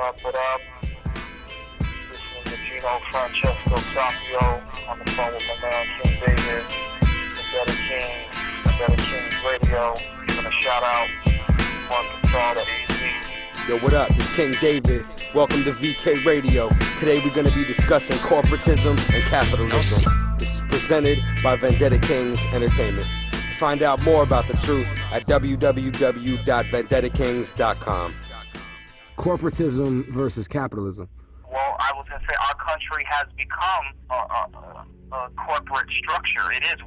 What up? Listening to Geno, Francesco, Sapio on the phone with my man King David, Vendetta Kingz, Vendetta Kingz Radio. Giving a shout out on control to AZ. Yo, what up? It's King David. Welcome to VK Radio. Today we're going to be discussing corporatism and capitalism. This is presented by Vendetta Kingz Entertainment. Find out more about the truth at www.vendettakingz.com. Corporatism versus capitalism. Well, I was going to say our country has become a corporate structure. It is.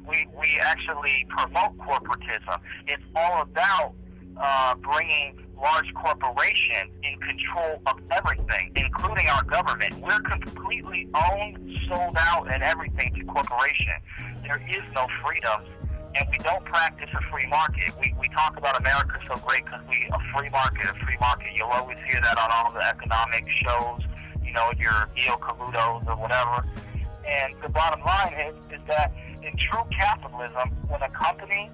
We actually promote corporatism. It's all about bringing large corporations in control of everything, including our government. We're completely owned, sold out, and everything to corporation. There is no freedom. And we don't practice a free market. We talk about America so great because a free market. You'll always hear that on all the economic shows, you know, your Neo Caludos or whatever. And the bottom line is that in true capitalism, when a company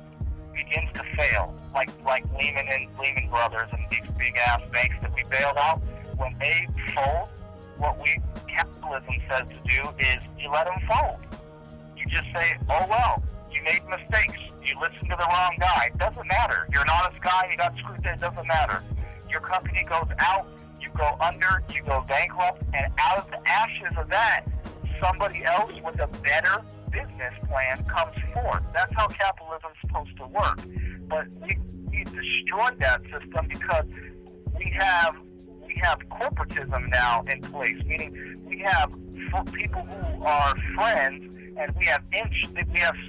begins to fail, like Lehman Brothers and these big-ass banks that we bailed out, when they fold, what capitalism says to do is you let them fold. You just say, oh, well, you made mistakes. You listened to the wrong guy. It doesn't matter. You're an honest guy. You got screwed. It doesn't matter. Your company goes out. You go under. You go bankrupt. And out of the ashes of that, somebody else with a better business plan comes forth. That's how capitalism's supposed to work. But we destroyed that system because we have corporatism now in place, meaning we have people who are friends, and we have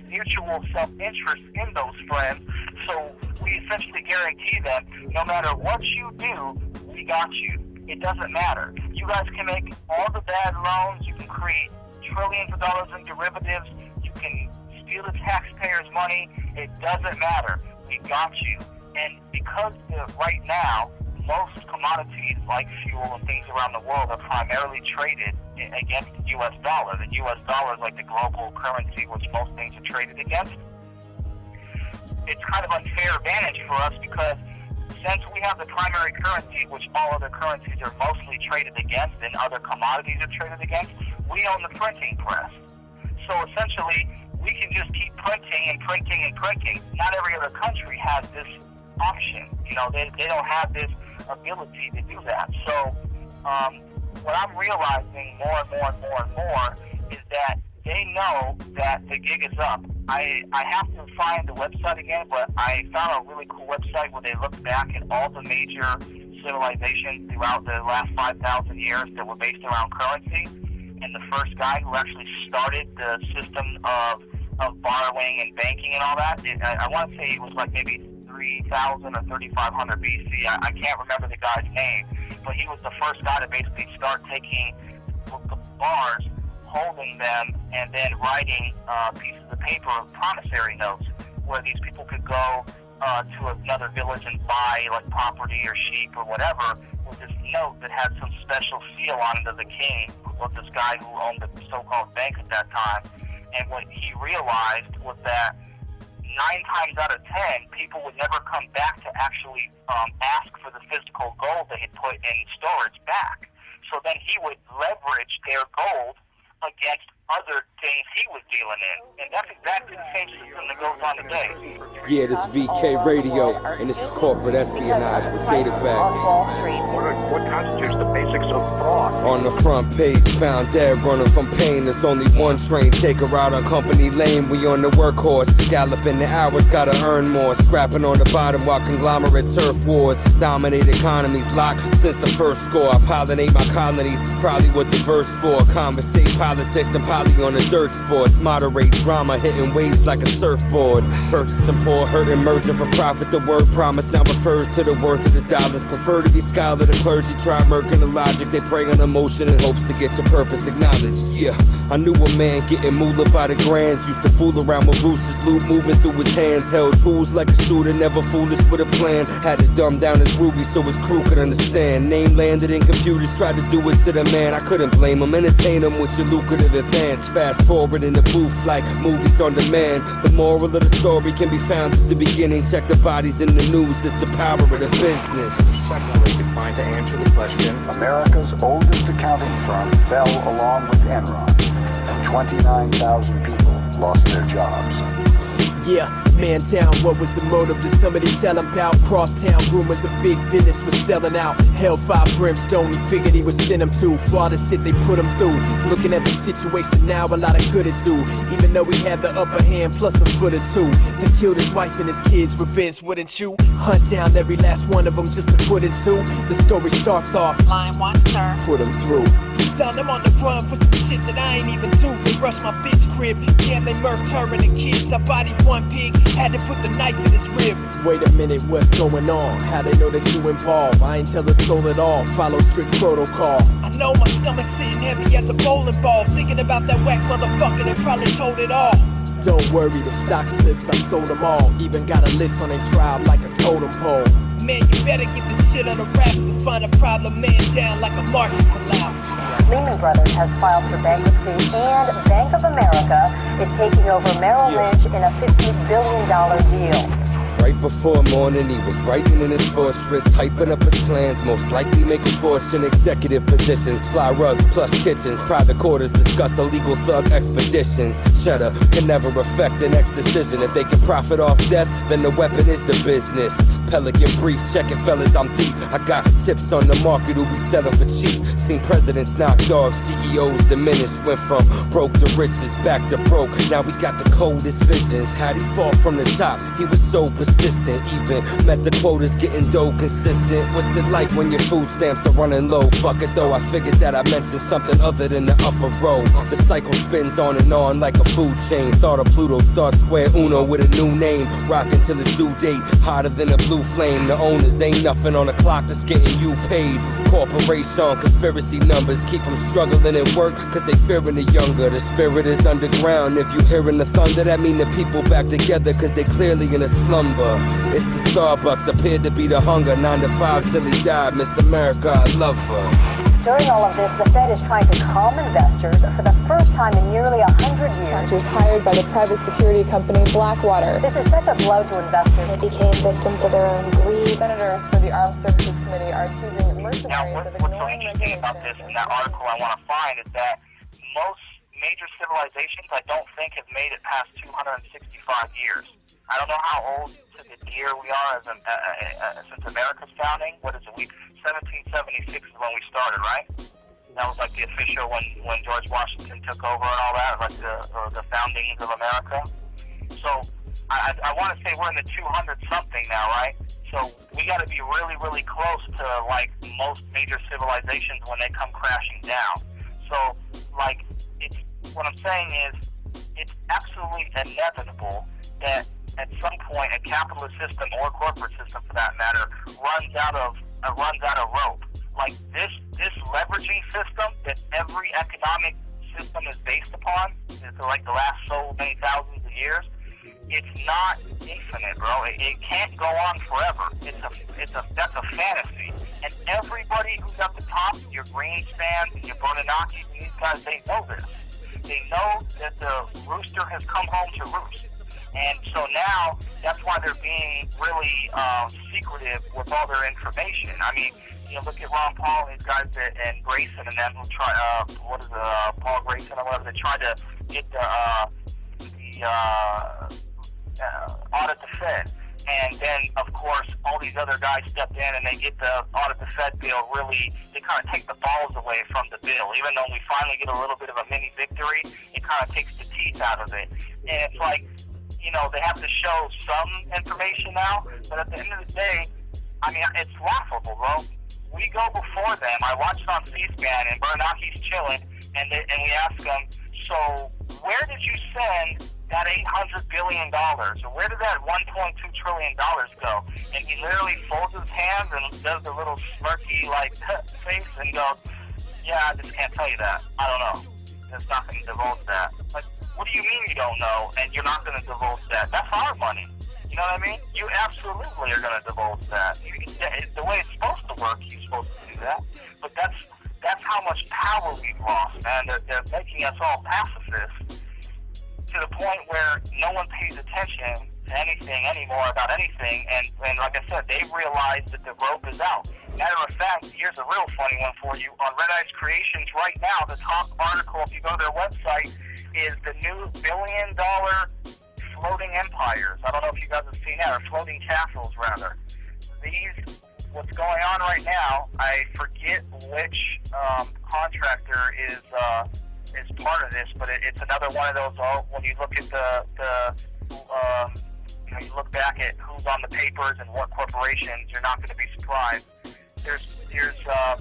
mutual self-interest in those friends. So we essentially guarantee them, no matter what you do, we got you. It doesn't matter. You guys can make all the bad loans. You can create trillions of dollars in derivatives. You can steal the taxpayers' money. It doesn't matter. We got you. And because right now, most commodities like fuel and things around the world are primarily traded against the U.S. dollar. The U.S. dollar is like the global currency which most things are traded against. It's kind of unfair advantage for us because since we have the primary currency, which all other currencies are mostly traded against and other commodities are traded against, we own the printing press. So essentially, we can just keep printing and printing and printing. Not every other country has this option. You know, they don't have this ability to do that. So what I'm realizing more and more is that they know that the gig is up. I have to find the website again, but I found a really cool website where they look back at all the major civilizations throughout the last 5,000 years that were based around currency. And the first guy who actually started the system of borrowing and banking and all that, I want to say he was like maybe 3,000 or 3,500 BC. I can't remember the guy's name, but he was the first guy to basically start taking the bars, holding them, and then writing pieces of paper, promissory notes, where these people could go to another village and buy like property or sheep or whatever with this note that had some special seal on it of the king, of this guy who owned the so-called bank at that time. And what he realized was that 9 times out of 10, people would never come back to actually ask for the physical gold they had put in storage back. So then he would leverage their gold against other things he was dealing in. And that's exactly the same system that goes on today. Yeah, this is VK Radio, and this is corporate espionage for Data Back. What constitutes the basics of fraud? On the front page, found dead running from pain. There's only one train, take her out on company lane. We on the workhorse, galloping the hours, gotta earn more. Scrapping on the bottom while conglomerate turf wars dominate economies locked since the first score. I pollinate my colonies, is probably what the verse for. Conversate politics and poly on the dirt sports. Moderate drama, hitting waves like a surfboard. Purchasing poor, hurting, merging for profit. The word promise now refers to the worth of the dollars. Prefer to be scholar, the clergy try murking the logic. They prey on emotion in hopes to get your purpose acknowledged. Yeah, I knew a man getting moolah by the grands. Used to fool around with Bruce's loot moving through his hands. Held tools like a shooter, never foolish with a plan. Had to dumb down his ruby so his crew could understand. Name landed in computers, tried to do it to the man. I couldn't blame him, entertain him with your lucrative advance. Fast forward in the booth like movies on demand. The moral of the story can be found at the beginning. Check the bodies in the news, this the power of the business. Secondly, declined to answer the question. America's oldest accounting firm fell along with Enron, and 29,000 people lost their jobs. Yeah, man down, what was the motive? Did somebody tell him about crosstown rumors of big business was selling out? Hellfire brimstone, he figured he would send him to. For all the shit they put him through. Looking at the situation now, a lot of good to do. Even though he had the upper hand, plus a foot or two. They killed his wife and his kids, revenge, wouldn't you? Hunt down every last one of them just to put in two. The story starts off, line one, sir. Put him through. Son, I'm on the run for some shit that I ain't even do. They rushed my bitch crib, damn, they murked her and the kids. I bodied one pig, had to put the knife in his rib. Wait a minute, what's going on? How they know that you involved? I ain't tell a soul at all, follow strict protocol. I know my stomach's sitting heavy as a bowling ball. Thinking about that whack motherfucker that probably told it all. Don't worry, the stock slips, I sold them all. Even got a list on their tribe like a totem pole. Man, you better get this shit on the wraps and find a problem man down like a market collapse. Lehman Brothers has filed for bankruptcy, and Bank of America is taking over Merrill Lynch in a $50 billion deal. Right before morning, he was writing in his fortress, hyping up his plans, most likely make a fortune. Executive positions, fly rugs plus kitchens, private quarters discuss illegal thug expeditions. Cheddar can never affect the next decision. If they can profit off death, then the weapon is the business. Pelican brief, checking fellas, I'm deep. I got tips on the market who be selling for cheap. Seen presidents knocked off, CEOs diminished. Went from broke to riches, back to broke. Now we got the coldest visions. How'd he fall from the top? He was so persistent. Even met the quotas, getting dough consistent. What's it like when your food stamps are running low? Fuck it though, I figured that I mentioned something other than the upper row. The cycle spins on and on like a food chain. Thought of Pluto, start square uno with a new name. Rockin' till his due date, hotter than a blue flame. The owners ain't nothing on the clock that's getting you paid. Corporation, conspiracy numbers keep them struggling at work cause they fearing the younger. The spirit is underground. If you hearing the thunder, that mean the people back together cause they clearly in a slumber. It's the Starbucks, appeared to be the hunger. 9 to 5 till he died. Miss America, I love her. During all of this, the Fed is trying to calm investors for the first time in nearly 100 years. Contractors hired by the private security company Blackwater. This is such a blow to investors. They became victims of their own greed. Senators for the Armed Services Committee are accusing mercenaries of ignoring regulations. What's so interesting about this in that article I want to find is that most major civilizations I don't think have made it past 265 years. I don't know how old to the year we are since America's founding. What is it? 1776 is when we started, right? That was like the official when George Washington took over and all that, like the foundings of America. So I want to say we're in the 200 something now, right? So we got to be really, really close to like most major civilizations when they come crashing down. So like what I'm saying is it's absolutely inevitable that at some point a capitalist system or corporate system for that matter runs out of rope. Like this leveraging system that every economic system is based upon, for like the last so many thousands of years, it's not infinite, bro. It can't go on forever. That's a fantasy. And everybody who's at the top, your Greenspans and your Bonanakis and these guys, they know this. They know that the rooster has come home to roost. And so now, that's why they're being really secretive with all their information. I mean, look at Ron Paul and these guys and Grayson and them who try, Paul Grayson or whatever, they try to get the audit the Fed. And then, of course, all these other guys stepped in and they get the audit the Fed bill really, they kind of take the balls away from the bill. Even though we finally get a little bit of a mini victory, it kind of takes the teeth out of it. And it's like, they have to show some information now, but at the end of the day, I mean, it's laughable, bro. We go before them. I watched on C-SPAN, and Bernanke's chilling, and we ask him, so where did you send that $800 billion? Or where did that $1.2 trillion go? And he literally folds his hands and does the little smirky, like, face and goes, yeah, I just can't tell you that. I don't know. It's not going to divulge that. Like, what do you mean you don't know and you're not going to divulge that? That's our money. You know what I mean? You absolutely are going to divulge that. The way it's supposed to work, you're supposed to do that. But that's how much power we've lost, man. They're making us all pacifists to the point where no one pays attention anything anymore about anything, and like I said, they've realized that the rope is out. Matter of fact, here's a real funny one for you. On Red Eyes Creations right now, the top article, if you go to their website, is the new $1 billion floating empires. I don't know if you guys have seen that, or floating castles, rather. What's going on right now, I forget which contractor is part of this, but it's another one of those, when you look at you look back at who's on the papers and what corporations, you're not going to be surprised. There's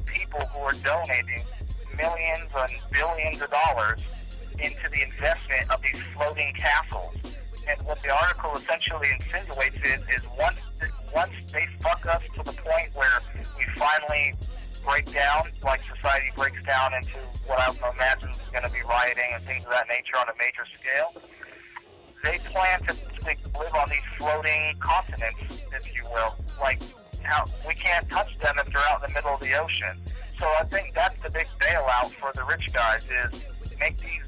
people who are donating millions and billions of dollars into the investment of these floating castles. And what the article essentially insinuates is once they fuck us to the point where we finally break down, like society breaks down into what I imagine is going to be rioting and things of that nature on a major scale, they plan to live on these floating continents, if you will. Like, how we can't touch them if they're out in the middle of the ocean. So I think that's the big bailout for the rich guys, is make these,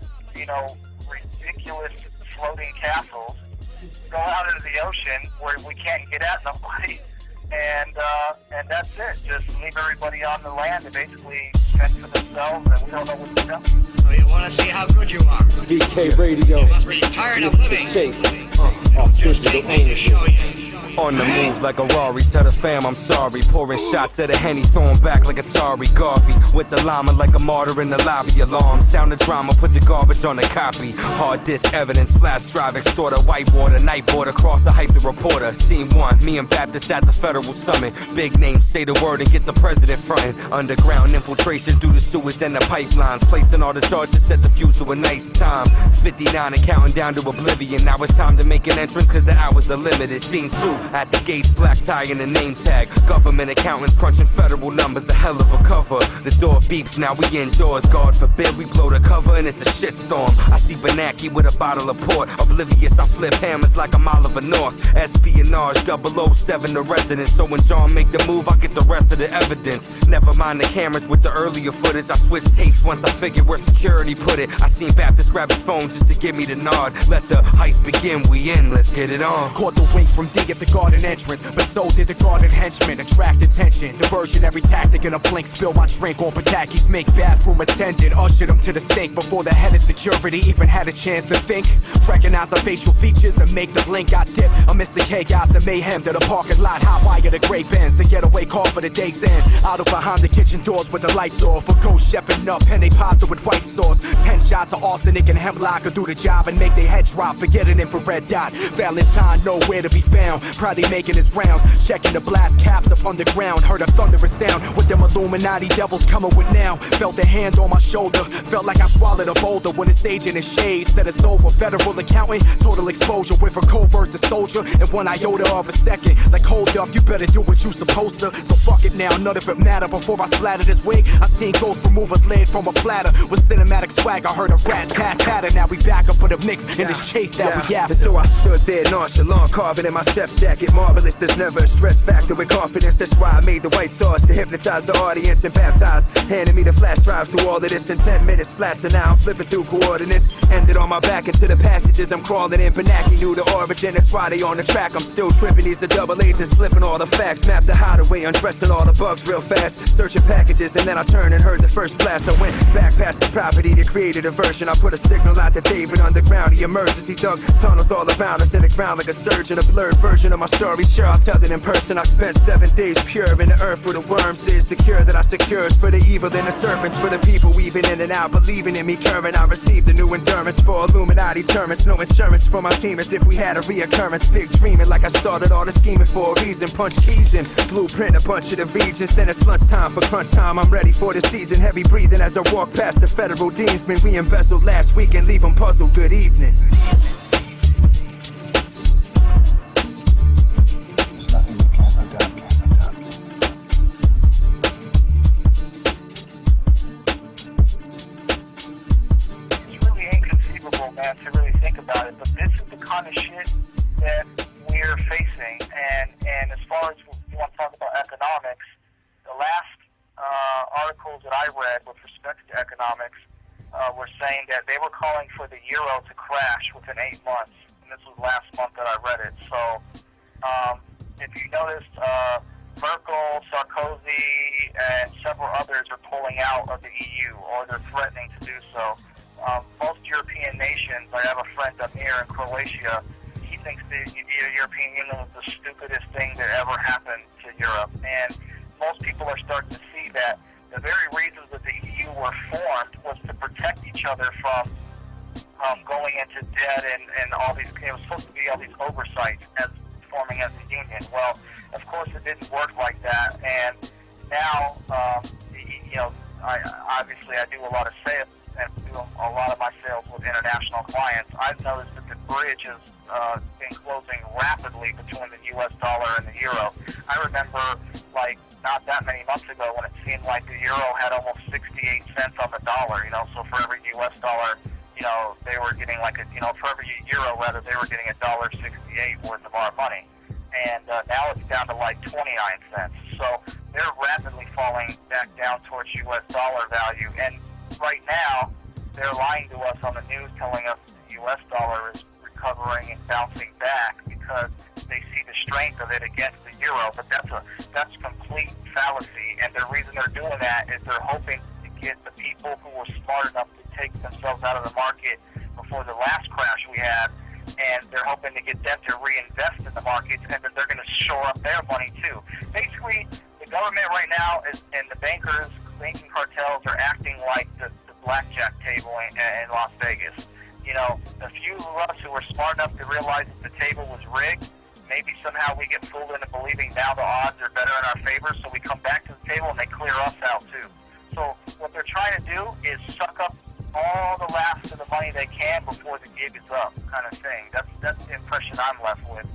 ridiculous floating castles, go out into the ocean where we can't get at nobody, and that's it. Just leave everybody on the land to basically fend for themselves, and we don't know what to do. So you want to see how good you are? It's VK Radio. You must be tired of living. Chase. Off digital ownership. On the move like a Rari, tell the fam I'm sorry. Pouring shots at a Henny, throwing back like a Atari. Garvey with the llama like a martyr in the lobby. Alarm, sound of drama, put the garbage on the copy. Hard disk evidence, flash drive, extort a whiteboard, a nightboard across a hype the reporter. Scene 1, me and Baptist at the Federal Summit. Big names, say the word and get the president frontin'. Underground infiltration through the sewers and the pipelines. Placing all the charges, set the fuse to a nice time. 59 and counting down to oblivion. Now it's time to make an entrance cause the hours are limited. Scene 2, at the gates, black tie and a name tag. Government accountants crunching federal numbers, a hell of a cover. The door beeps, now we indoors. God forbid we blow the cover and it's a shitstorm. I see Benaki with a bottle of port. Oblivious, I flip hammers like I'm Oliver North. Espionage, 007, the resident. So when John make the move, I get the rest of the evidence. Never mind the cameras with the earlier footage. I switch tapes once I figured where security put it. I seen Baptist grab his phone just to give me the nod. Let the heist begin, we in, let's get it on. Caught the wink from D at the garden entrance, but so did the garden henchman. Attract attention, diversionary tactic in a blink. Spill my drink on Pataki's mink. Bathroom attendant ushered him to the sink before the head of security even had a chance to think. Recognize the facial features and make the link. I dip amidst the chaos and mayhem to the parking lot. Hot wire the great Benz, the getaway car for the day's end. Out of behind the kitchen doors with the lights off. A ghost chefing up, penne pasta with white sauce. 10 shots of arsenic and hemlock will do the job and make their head drop. Forget an infrared dot. Valentine nowhere to be found. Probably making his rounds, checking the blast caps up underground. Heard a thunderous sound with them Illuminati devils coming with now. Felt a hand on my shoulder, felt like I swallowed a boulder. When it's sage in his shade, said it's over. Federal accountant, total exposure. Went from covert to soldier in one iota of a second. Like hold up, you better do what you supposed to. So fuck it now, none of it matter. Before I splattered this wig, I seen ghosts remove a lid from a platter. With cinematic swag, I heard a rat-tat-tatter. Now we back up with a mix in this chase that we after. And so I stood there nonchalant, carving in my chef's jacket. Marvelous, there's never a stress factor with confidence. That's why I made the white sauce to hypnotize the audience and baptize. Handing me the flash drives through all of this in 10 minutes flat. So now I'm flipping through coordinates. Ended on my back into the passages I'm crawling in. Benaki knew the origin, that's why they on the track. I'm still tripping, these are double agents, slipping all the facts. Mapped the hideaway, undressing all the bugs real fast. Searching packages, and then I turned and heard the first blast. I went back past the property to create a diversion. I put a signal out to David underground. He emerges, he dug tunnels all around us in the ground like a surgeon. A blurred version of my story, sure I'll tell it in person. I spent 7 days pure in the earth where the worms is. The cure that I secures for the evil and the serpents. For the people weaving in and out, believing in me current. I received a new endurance for Illuminati termits. No insurance for my team as if we had a reoccurrence. Big dreaming like I started all the scheming for a reason. Punch keys in, blueprint a bunch of the regions. Then it's lunchtime for crunch time. I'm ready for the season. Heavy breathing as I walk past the federal demonsmen we embezzled last week and leave them puzzled. Good evening. There's nothing you can't be done, It's really inconceivable, man, to really think about it, but this is the kind of shit that we're facing, and as far as you want to talk about economics, the last articles that I read with respect to economics were saying that they were calling for the euro to crash within 8 months. and this was last month that I read it. So if you noticed, Merkel, Sarkozy, and several others are pulling out of the EU, or they're threatening to do so. Most European nations, I have a friend up here in Croatia, he thinks the European Union was the stupidest thing that ever happened to Europe. And most people are starting to see that the very reasons that the EU were formed was to protect each other from going into debt and all these, it was supposed to be all these oversights as forming as a union. Well, of course it didn't work like that, and now, I do a lot of sales and do a lot of my sales with international clients. I've noticed that the bridge has been closing rapidly between the U.S. dollar and the euro. I remember, not that many months ago when it seemed like the euro had almost 68 cents on the dollar, so for every U.S. dollar, they were getting for every euro, rather, they were getting $1.68 worth of our money. And now it's down to 29 cents. So they're rapidly falling back down towards U.S. dollar value. And right now, they're lying to us on the news, telling us the U.S. dollar is recovering and bouncing back because they see the strength of it against the euro. But that's complete fallacy. And the reason they're doing that is they're hoping to get the people who were smart enough to take themselves out of the market before the last crash we had, and they're hoping to get them to reinvest in the markets, and then they're going to shore up their money too. Basically, the government right now and the banking cartels are acting like the blackjack table in Las Vegas. The few of us who were smart enough to realize that the table was rigged, maybe somehow we get fooled into believing now the odds are better in our favor, so we come back to the table and they clear us out too. So what they're trying to do is suck up all the last of the money they can before the gig is up, kind of thing. That's the impression I'm left with.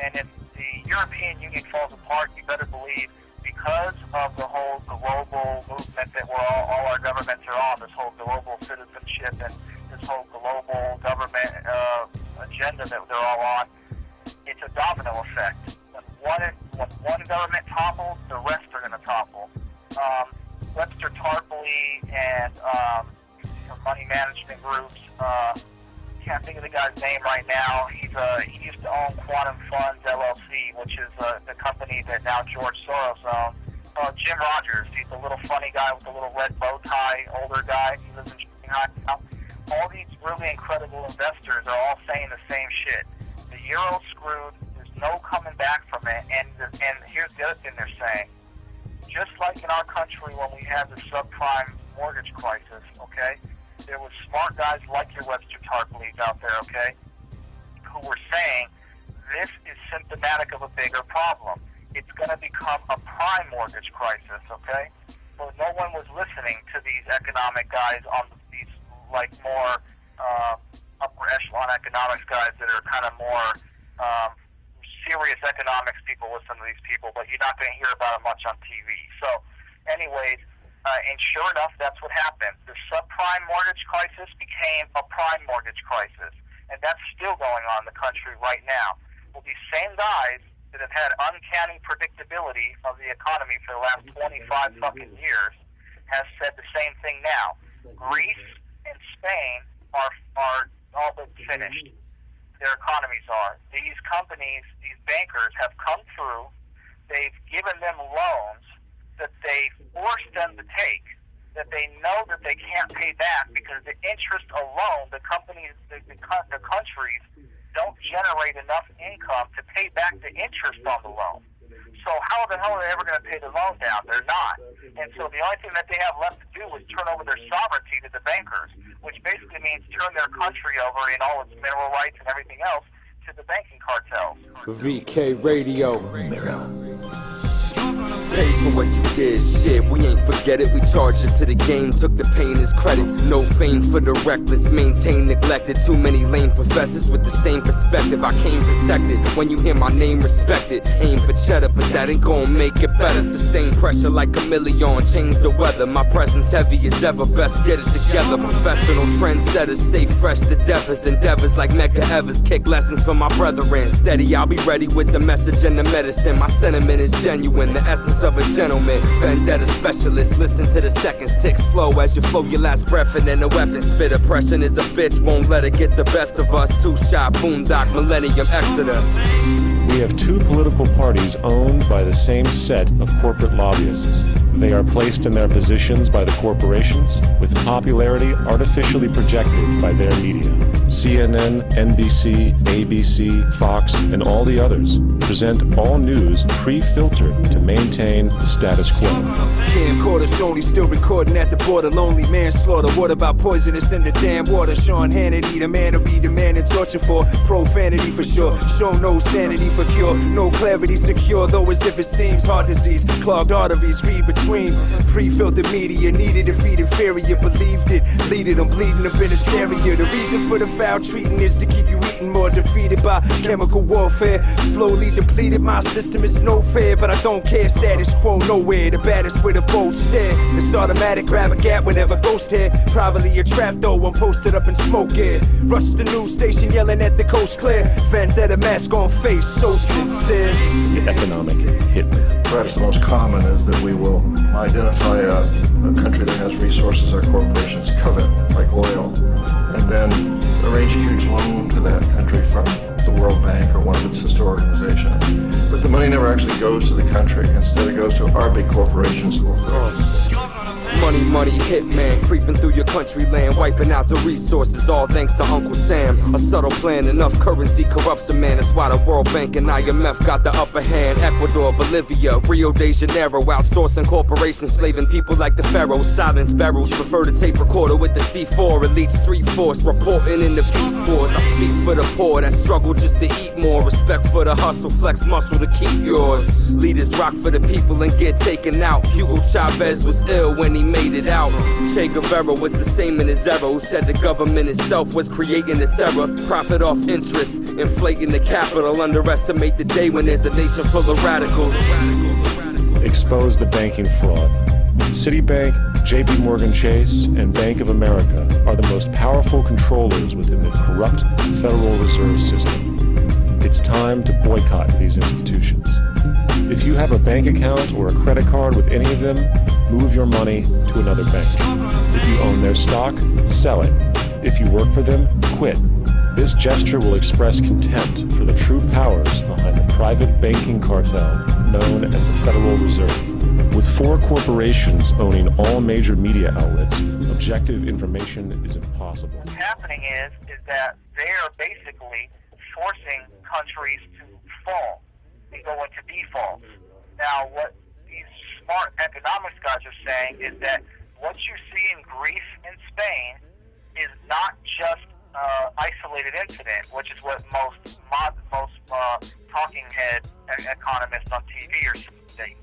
And if the European Union falls apart, you better believe, because of the whole global movement that all our governments are on, this whole global citizenship and this whole global government agenda that they're all on, it's a domino effect. When one government topples, the rest are going to topple. Webster Tarpley and money management groups. Can't think of the guy's name right now. He used to own Quantum Funds LLC, which is the company that now George Soros owns. Jim Rogers, he's the little funny guy with the little red bow tie, older guy. He lives in Shanghai now. All these really incredible investors are all saying the same shit. The euro's screwed. There's no coming back from it. And here's the other thing they're saying. Just like in our country when we had the subprime mortgage crisis, okay? There was smart guys like your Webster Tarpleys out there, okay, who were saying this is symptomatic of a bigger problem. It's going to become a prime mortgage crisis, okay? But no one was listening to these economic guys on these, more upper echelon economics guys that are kind of more serious economics people listen to these people, but you're not going to hear about it much on TV. So, anyways, and sure enough, that's what happened. The subprime mortgage crisis became a prime mortgage crisis, and that's still going on in the country right now. Well, these same guys that have had uncanny predictability of the economy for the last 25 fucking years have said the same thing now. Greece and Spain are all but finished. Their economies are. These companies, these bankers have come through. They've given them loans that they forced them to take, that they know that they can't pay back because the interest alone, the companies, the countries don't generate enough income to pay back the interest on the loan. So how the hell are they ever going to pay the loan down? They're not. And so the only thing that they have left to do is turn over their sovereignty to the bankers, which basically means turn their country over in all its mineral rights and everything else to the banking cartels. VK Radio. Pay for what you did, shit, we ain't forget it. We charged it to the game, took the pain as credit. No fame for the reckless, maintain neglected. Too many lame professors with the same perspective. I came protected, when you hear my name, respect it. Aim for cheddar, but that ain't gon' make it better. Sustain pressure like a chameleon, change the weather. My presence heavy as ever, best get it together. Professional trendsetters, stay fresh to deathers. Endeavors like Mecca Evers, kick lessons for my brethren. Steady, I'll be ready with the message and the medicine. My sentiment is genuine, the essence manners of a gentleman. Vendetta specialist, listen to the seconds tick slow as you flow your last breath and then the weapon spit. Oppression is a bitch, won't let it get the best of us. Two-shot, boondock, millennium exodus. We have two political parties owned by the same set of corporate lobbyists. They are placed in their positions by the corporations, with popularity artificially projected by their media. CNN, NBC, ABC, Fox, and all the others present all news pre-filtered to maintain the status quo. Camcorder Shoney still recording at the border, lonely manslaughter. What about poisonous in the damn water? Sean Hannity, the man to be demanding torture for profanity for sure. Show no sanity for cure, no clarity secure, though as if it seems heart disease, clogged arteries, read between. Pre-filtered media needed to feed inferior, believed it, bleeded, I'm bleeding up in hysteria. The reason for the foul treating is to keep you eating more, defeated by chemical warfare. Slowly depleted, my system is no fair, but I don't care, status quo nowhere. The baddest with a bold stare, it's automatic, grab a gap whenever ghost head. Probably a trap though, I'm posted up in smoke air. Rush the news station yelling at the coast clear. Vendetta mask on face, so sincere. The economic hitman. Perhaps the most common is that we will identify a country that has resources our corporations covet, like oil, and then arrange a huge loan to that country from the World Bank or one of its sister organizations. But the money never actually goes to the country. Instead, it goes to our big corporations who will grow. Money, money, hitman, creeping through your country land, wiping out the resources, all thanks to Uncle Sam. A subtle plan, enough currency corrupts a man. That's why the World Bank and IMF got the upper hand. Ecuador, Bolivia, Rio de Janeiro, outsourcing corporations, slaving people like the pharaohs. Silence barrels, prefer to tape recorder with the C4. Elite street force, reporting in the peace wars. I speak for the poor that struggle just to eat more. Respect for the hustle, flex muscle to keep yours. Leaders rock for the people and get taken out. Hugo Chavez was ill when he made it out. Che Guevara was the same in his era, who said the government itself was creating the terror. Profit off interest, inflating the capital. Underestimate the day when there's a nation full of radicals. Expose the banking fraud. Citibank, JP Morgan Chase, and Bank of America are the most powerful controllers within the corrupt Federal Reserve System. It's time to boycott these institutions. If you have a bank account or a credit card with any of them, move your money to another bank. If you own their stock, sell it. If you work for them, quit. This gesture will express contempt for the true powers behind the private banking cartel known as the Federal Reserve. With 4 corporations owning all major media outlets, objective information is impossible. What's happening is that they are basically forcing countries to fall and go into default. Now, what these smart economics guys are saying is that what you see in Greece and Spain is not just isolated incident, which is what most talking head economists on TV are saying.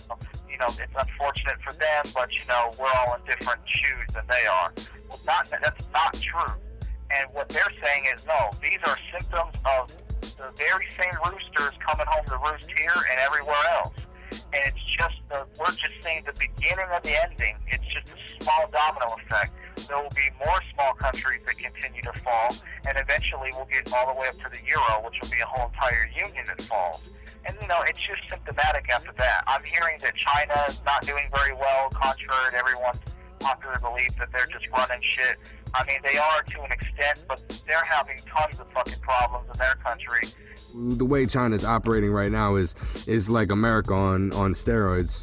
You know, it's unfortunate for them, but you know, we're all in different shoes than they are. Well, that's not true. And what they're saying is, no, these are symptoms of the very same roosters coming home to roost here and everywhere else. And it's just we're just seeing the beginning of the ending. It's just a small domino effect. There will be more small countries that continue to fall, and eventually we'll get all the way up to the euro, which will be a whole entire union that falls. And, you know, it's just symptomatic after that. I'm hearing that China is not doing very well, contrary to everyone's popular belief that they're just running shit. I mean, they are to an extent, but they're having tons of fucking problems in their country. The way China's operating right now is like America on steroids.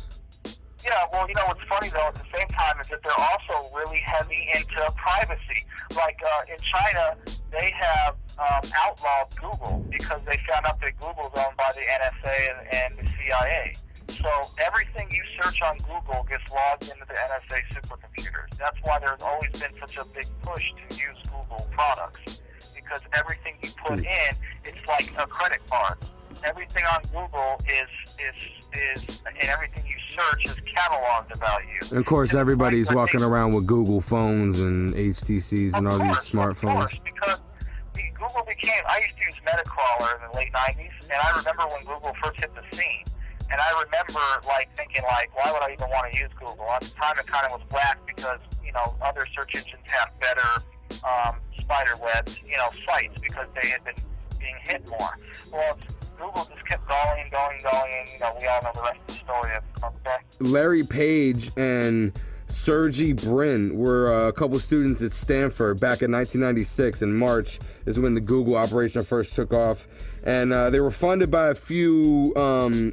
Yeah, well, you know what's funny though, at the same time, is that they're also really heavy into privacy. Like in China, they have outlawed Google because they found out that Google's owned by the NSA and the CIA. So everything you search on Google gets logged into the NSA supercomputers. That's why there's always been such a big push to use Google products, because everything you put in, it's like a credit card. Everything on Google is and everything you search is cataloged about you. And of course, everybody's walking around with Google phones and HTCs and all these smartphones. Of course, because Google became, I used to use Metacrawler in the late 90s, and I remember when Google first hit the scene. And I remember thinking why would I even want to use Google? At the time it kind of was whack because, you know, other search engines have better spider webs, you know, sites because they had been being hit more. Well, Google just kept going, and, we all know the rest of the story. Okay. Larry Page and Sergey Brin were a couple students at Stanford back in 1996. In March is when the Google operation first took off, and they were funded by a few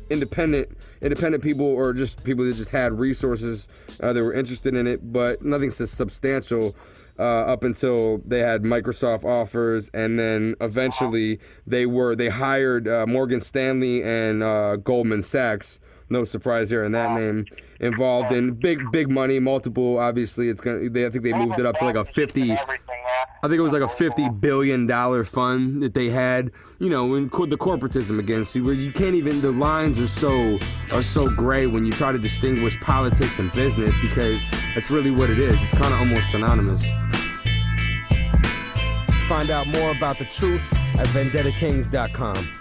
independent people, or just people that just had resources. They were interested in it, but nothing substantial up until they had Microsoft offers, and then eventually they hired Morgan Stanley and Goldman Sachs. No surprise here in that name. Involved in big money, multiple. Obviously, I think they moved it up to like a 50. I think it was like a $50 billion fund that they had. You know, in the corporatism again. See, where you can't even, the lines are so gray when you try to distinguish politics and business, because that's really what it is. It's kind of almost synonymous. Find out more about the truth at VendettaKingz.com.